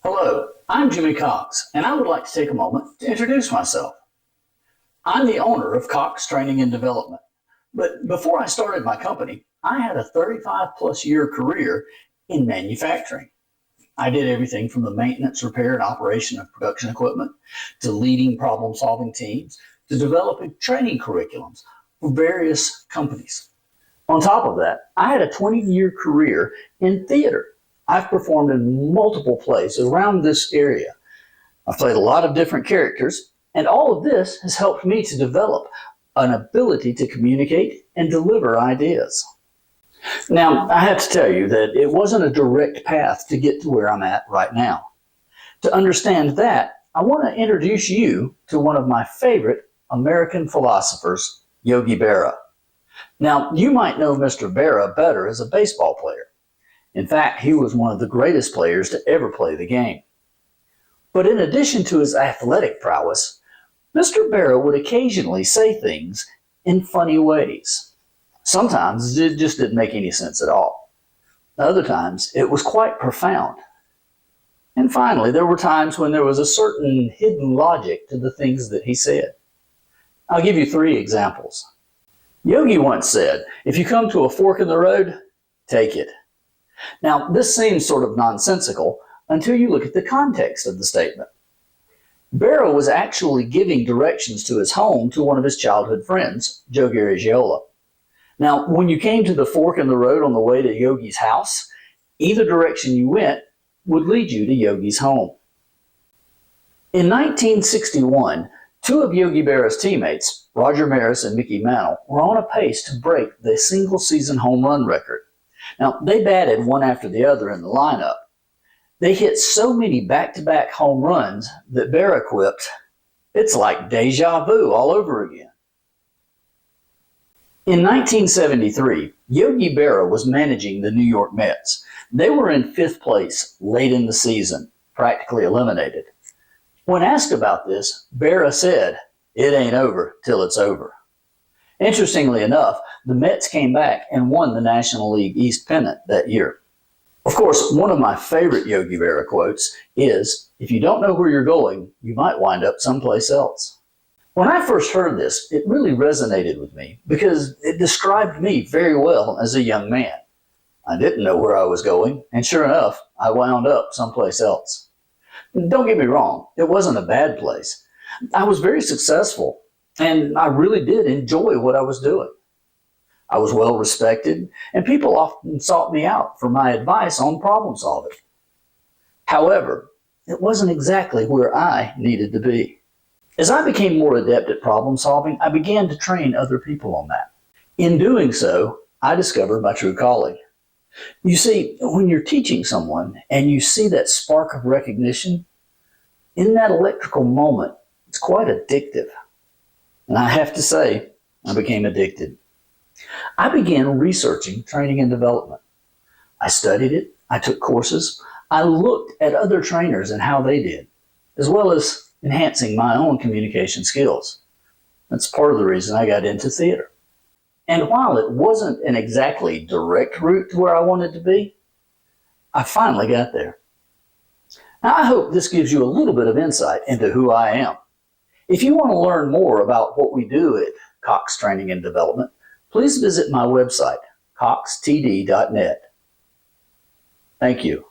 Hello, I'm Jimmy Cox, and I would like to take a moment to introduce myself. I'm the owner of Cox Training and Development, but before I started my company, I had a 35-plus year career in manufacturing. I did everything from the maintenance, repair, and operation of production equipment, to leading problem-solving teams, to developing training curriculums for various companies. On top of that, I had a 20-year career in theater. I've performed in multiple plays around this area. I've played a lot of different characters, and all of this has helped me to develop an ability to communicate and deliver ideas. Now, I have to tell you that it wasn't a direct path to get to where I'm at right now. To understand that, I want to introduce you to one of my favorite American philosophers, Yogi Berra. Now, you might know Mr. Berra better as a baseball player. In fact, he was one of the greatest players to ever play the game. But in addition to his athletic prowess, Mr. Berra would occasionally say things in funny ways. Sometimes it just didn't make any sense at all. Other times it was quite profound. And finally, there were times when there was a certain hidden logic to the things that he said. I'll give you 3 examples. Yogi once said, "If you come to a fork in the road, take it." Now, this seems sort of nonsensical until you look at the context of the statement. Berra was actually giving directions to his home to one of his childhood friends, Joe Garagiola. Now, when you came to the fork in the road on the way to Yogi's house, either direction you went would lead you to Yogi's home. In 1961, 2 of Yogi Berra's teammates, Roger Maris and Mickey Mantle, were on a pace to break the single-season home run record. Now, they batted one after the other in the lineup. They hit so many back-to-back home runs that Berra quipped, "It's like deja vu all over again." In 1973, Yogi Berra was managing the New York Mets. They were in 5th place late in the season, practically eliminated. When asked about this, Berra said, "It ain't over till it's over." Interestingly enough, the Mets came back and won the National League East pennant that year. Of course, one of my favorite Yogi Berra quotes is, "If you don't know where you're going, you might wind up someplace else." When I first heard this, it really resonated with me because it described me very well as a young man. I didn't know where I was going, and sure enough, I wound up someplace else. Don't get me wrong, it wasn't a bad place. I was very successful, and I really did enjoy what I was doing. I was well respected, and people often sought me out for my advice on problem solving. However, it wasn't exactly where I needed to be. As I became more adept at problem solving, I began to train other people on that. In doing so, I discovered my true calling. You see, when you're teaching someone and you see that spark of recognition, in that electrical moment, it's quite addictive. And I have to say, I became addicted. I began researching training and development. I studied it, I took courses, I looked at other trainers and how they did, as well as enhancing my own communication skills. That's part of the reason I got into theater. And while it wasn't an exactly direct route to where I wanted to be, I finally got there. Now, I hope this gives you a little bit of insight into who I am. If you want to learn more about what we do at Cox Training and Development, please visit my website, coxtd.net. Thank you.